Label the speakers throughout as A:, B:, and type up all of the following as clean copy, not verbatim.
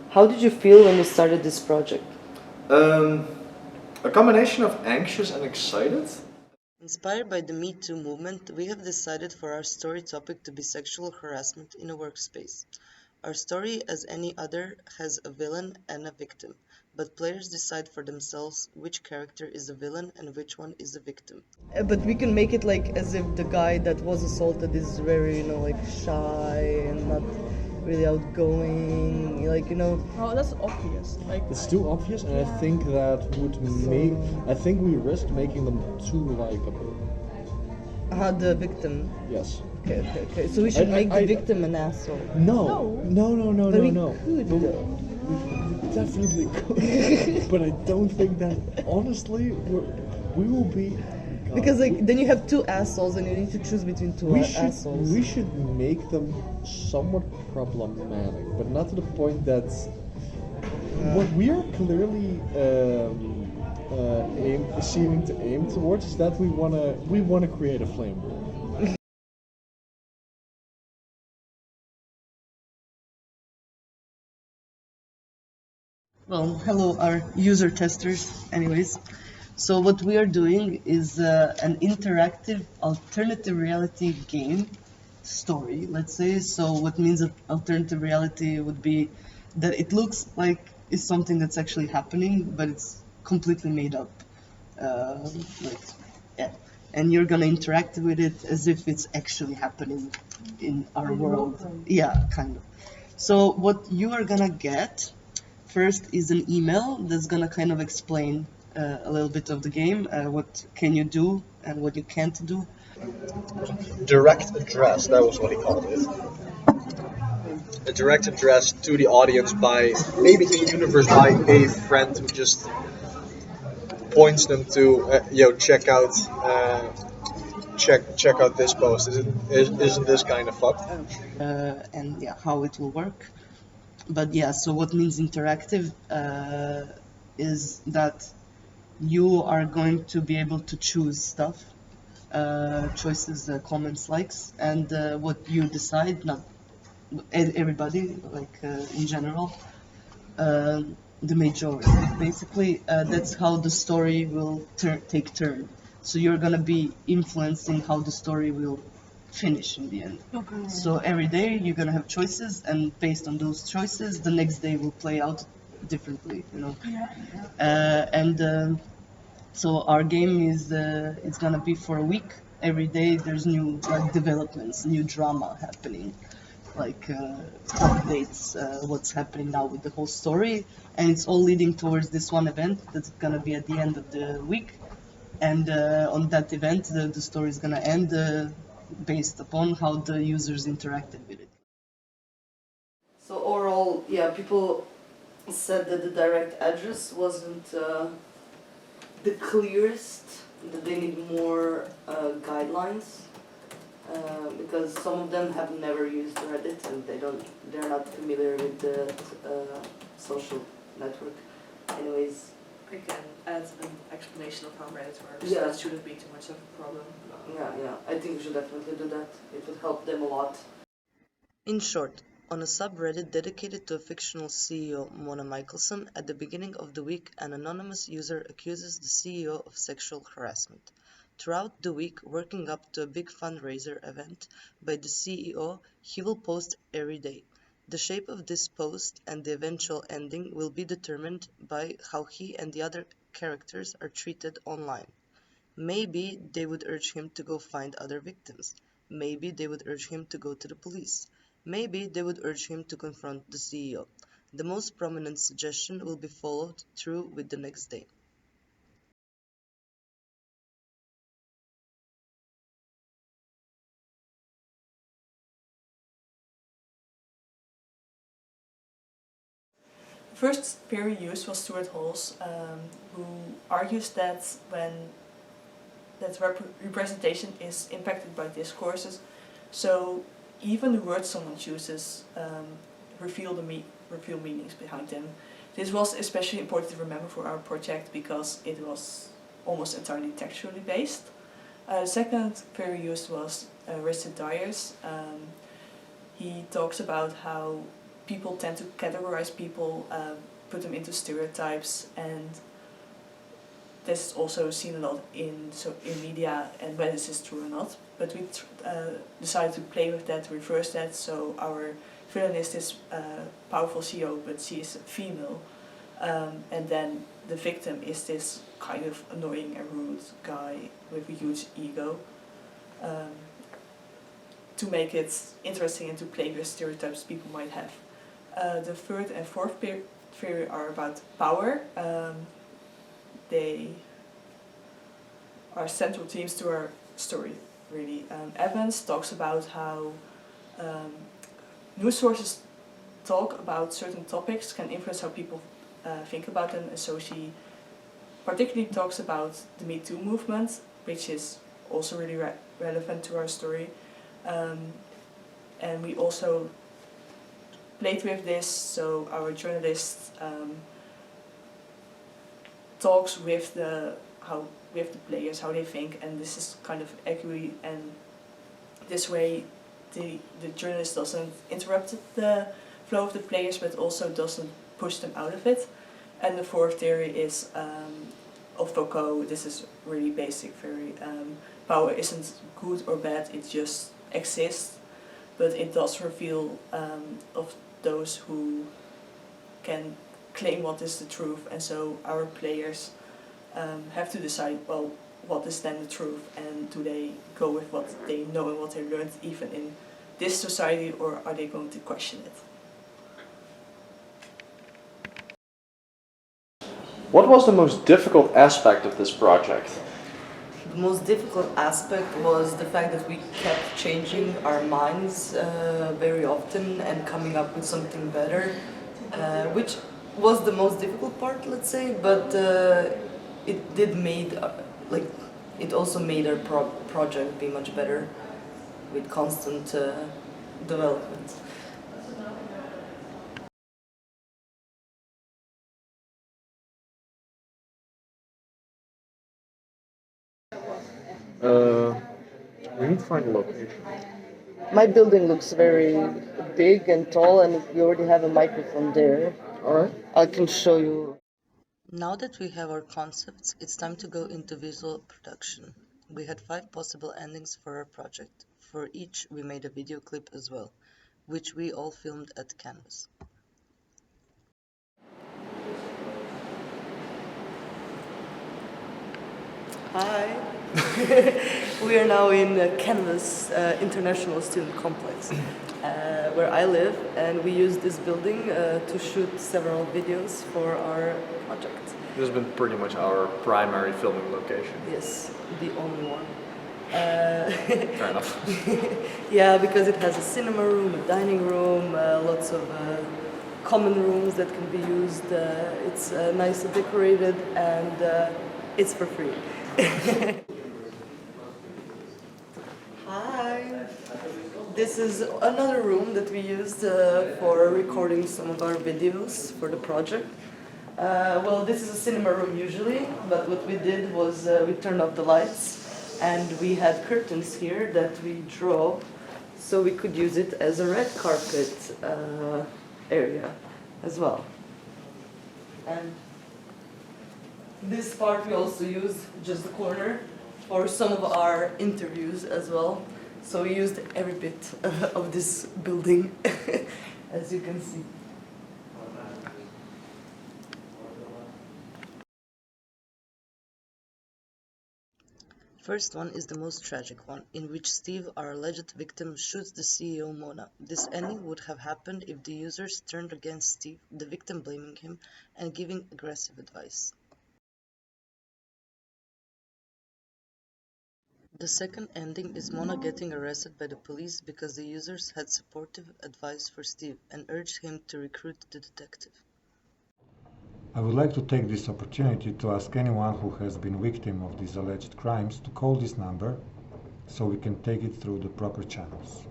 A: How did you feel when you started this project?
B: A combination of anxious and excited.
A: Inspired by the Me Too movement, we have decided for our story topic to be sexual harassment in a workspace. Our story, as any other, has a villain and a victim, but players decide for themselves which character is a villain and which one is a victim. But we can make it like as if the guy that was assaulted is very, like shy and not really outgoing,
C: Oh, that's obvious. Like
B: It's too obvious, and I think that would make. I think we risk making them too likable.
A: the victim.
B: Yes.
A: Okay. So we should make the victim an asshole.
B: No. No.
A: But we
B: No.
A: could,
B: But
A: though.
B: we definitely could. But I don't think that. Honestly, we will be.
A: Because then you have two assholes and you need to choose between two assholes.
B: We should make them somewhat problematic, but not to the point that what we are clearly seeming to aim towards is that we wanna create a flame war.
A: Well, hello, our user testers, anyways. So what we are doing is an interactive alternative reality game story, let's say. So what means alternative reality would be that it looks like it's something that's actually happening, but it's completely made up. Like, yeah. And you're gonna interact with it as if it's actually happening in our world. Yeah, kind of. So what you are gonna get first is an email that's gonna kind of explain a little bit of the game, what can you do and what you can't do.
B: Direct address, that was what he called it. A direct address to the audience by maybe to the universe by a friend who just points them to check out this post. Isn't this kind of fucked?
A: And yeah, how it will work. But yeah, so what means interactive is that you are going to be able to choose stuff, choices, comments, likes, and what you decide, not everybody, like in general, the majority. Basically, that's how the story will take turn. So you're gonna be influencing how the story will finish in the end.
C: Okay.
A: So every day you're gonna have choices, and based on those choices, the next day will play out differently. And so our game is it's gonna be for a week. Every day there's new developments, new drama happening, like updates, what's happening now with the whole story, and it's all leading towards this one event that's gonna be at the end of the week. And on that event, the story is gonna end based upon how the users interacted with it. So overall, yeah, people said that the direct address wasn't the clearest, that they need more guidelines, because some of them have never used Reddit and they're not familiar with the social network. Anyways,
C: I can add an explanation of how Reddit works.
A: Yeah.
C: That shouldn't be too much of a problem.
A: yeah, I think we should definitely do that. It would help them a lot. In short, on a subreddit dedicated to a fictional CEO, Mona Michelson, at the beginning of the week, an anonymous user accuses the CEO of sexual harassment. Throughout the week, working up to a big fundraiser event by the CEO, he will post every day. The shape of this post and the eventual ending will be determined by how he and the other characters are treated online. Maybe they would urge him to go find other victims. Maybe they would urge him to go to the police. Maybe they would urge him to confront the CEO. The most prominent suggestion will be followed through with the next day.
C: First peer use was Stuart Halls, who argues that when that representation is impacted by discourses, so even the words someone chooses reveal meanings behind them. This was especially important to remember for our project because it was almost entirely textually based. The second very used was Richard Dyers. He talks about how people tend to categorize people, put them into stereotypes, and this is also seen a lot in media and whether this is true or not. But we decided to play with that, reverse that. So our villainist is powerful CEO, but she is female, and then the victim is this kind of annoying and rude guy with a huge ego. To make it interesting and to play with stereotypes people might have. The third and fourth theory are about power. They are central themes to our story, really. Evans talks about how news sources talk about certain topics can influence how people think about them, and so she particularly talks about the Me Too movement, which is also really relevant to our story. And we also played with this, so our journalist talks with the players, how they think, and this is kind of accurate, and this way the journalist doesn't interrupt the flow of the players, but also doesn't push them out of it. And the fourth theory is of Foucault. This is really basic theory. Power isn't good or bad, it just exists, but it does reveal of those who can claim what is the truth, and so our players have to decide, well, what is then the truth, and do they go with what they know and what they learned even in this society, or are they going to question it?
D: What was the most difficult aspect of this project?
A: The most difficult aspect was the fact that we kept changing our minds very often and coming up with something better, which was the most difficult part, let's say, but it also made our project be much better with constant development.
D: We need to find a location.
A: My building looks very big and tall, and we already have a microphone there.
D: Alright.
A: I can show you.
E: Now that we have our concepts, it's time to go into visual production. We had 5 possible endings for our project. For each, we made a video clip as well, which we all filmed at Canvas.
A: Hi. We are now in Canvas International Student Complex, where I live, and we use this building to shoot several videos for our project.
D: This has been pretty much our primary filming location.
A: Yes, the only one.
D: Fair enough.
A: Yeah, because it has a cinema room, a dining room, lots of common rooms that can be used. It's nicely decorated, and it's for free. Hi. This is another room that we used for recording some of our videos for the project. Well, this is a cinema room usually, but what we did was we turned off the lights, and we had curtains here that we draw, so we could use it as a red carpet area as well. And this part we also use, just the corner, for some of our interviews as well. So we used every bit of this building, as you can see.
E: First one is the most tragic one, in which Steve, our alleged victim, shoots the CEO Mona. This ending would have happened if the users turned against Steve, the victim blaming him and giving aggressive advice. The second ending is Mona getting arrested by the police because the users had supportive advice for Steve and urged him to recruit the detective.
F: I would like to take this opportunity to ask anyone who has been victim of these alleged crimes to call this number so we can take it through the proper channels.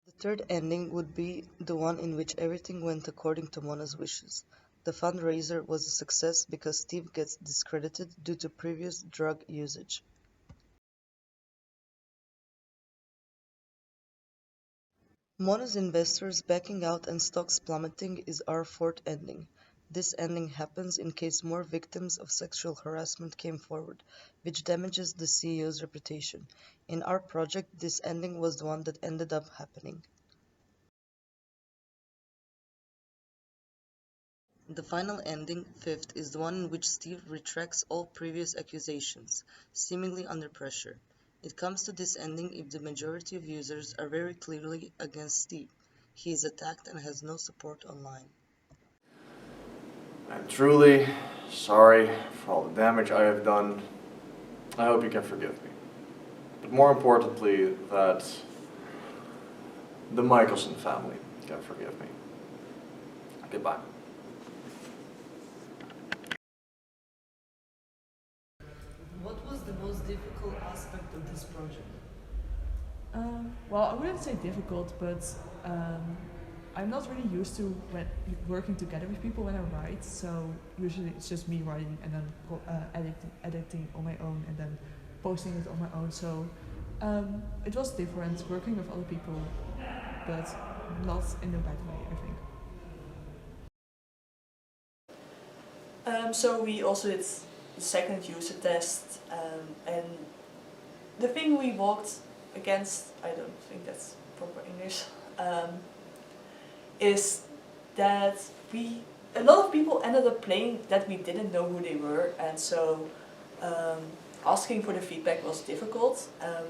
E: The third ending would be the one in which everything went according to Mona's wishes. The fundraiser was a success because Steve gets discredited due to previous drug usage. Mona's investors backing out and stocks plummeting is our fourth ending. This ending happens in case more victims of sexual harassment came forward, which damages the CEO's reputation. In our project, this ending was the one that ended up happening. The final ending, fifth, is the one in which Steve retracts all previous accusations, seemingly under pressure. It comes to this ending if the majority of users are very clearly against Steve. He is attacked and has no support online.
D: I'm truly sorry for all the damage I have done. I hope you can forgive me. But more importantly, that the Michelson family can forgive me. Goodbye.
E: What was the most difficult aspect of this project?
C: Well, I wouldn't say difficult, but I'm not really used to working together with people when I write. So usually it's just me writing and then editing on my own and then posting it on my own. So it was different working with other people, but not in a bad way, I think. So we also did the second user test, and the thing we walked against, I don't think that's proper English, is that a lot of people ended up playing that we didn't know who they were, and so asking for the feedback was difficult,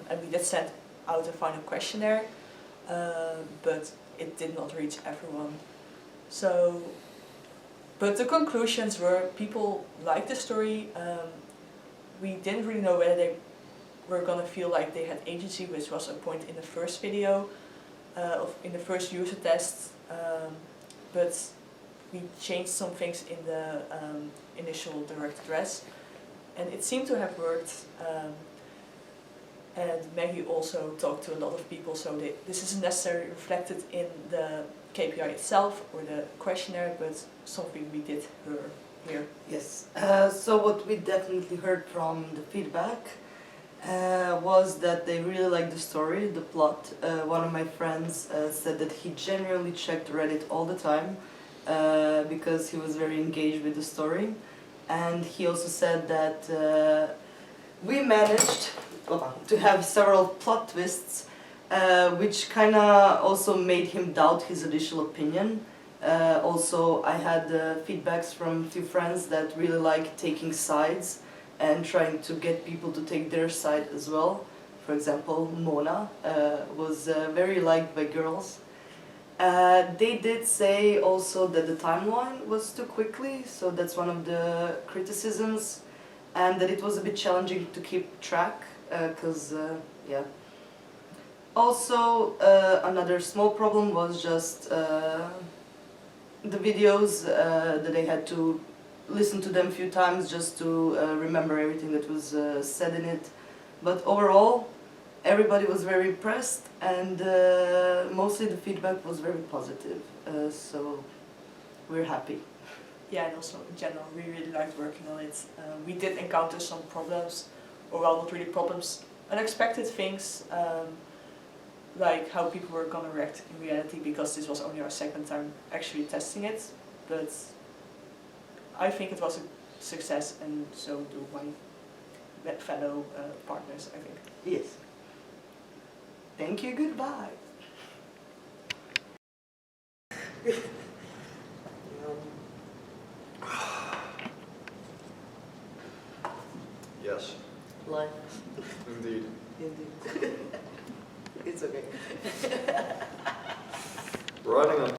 C: and we did send out a final questionnaire, but it did not reach everyone. So, but the conclusions were people liked the story. We didn't really know whether they were gonna feel like they had agency, which was a point in the first video, in the first user test. But we changed some things in the initial direct address, and it seemed to have worked. And Maggie also talked to a lot of people, so this isn't necessarily reflected in the KPI itself or the questionnaire, but something we did hear.
E: Yes, so what we definitely heard from the feedback was that they really liked the story, the plot. One of my friends said that he genuinely checked Reddit all the time because he was very engaged with the story. And he also said that we managed to have several plot twists, which kind of also made him doubt his initial opinion. Also, I had feedbacks from a few friends that really like taking sides and trying to get people to take their side as well. For example, Mona was very liked by girls. They did say also that the timeline was too quickly, so that's one of the criticisms, and that it was a bit challenging to keep track, because, yeah. Also, another small problem was just the videos, that I had to listen to them a few times just to remember everything that was said in it. But overall, everybody was very impressed, and mostly the feedback was very positive, so we're happy.
C: Yeah, and also in general, we really liked working on it. We did encounter some problems, or well, not really problems, unexpected things, like how people were gonna react in reality, because this was only our second time actually testing it. But I think it was a success, and so do my fellow partners, I think.
E: Yes. Thank you, goodbye.
B: Yes,
E: Life.
B: indeed.
E: Indeed. It's okay.
B: Writing on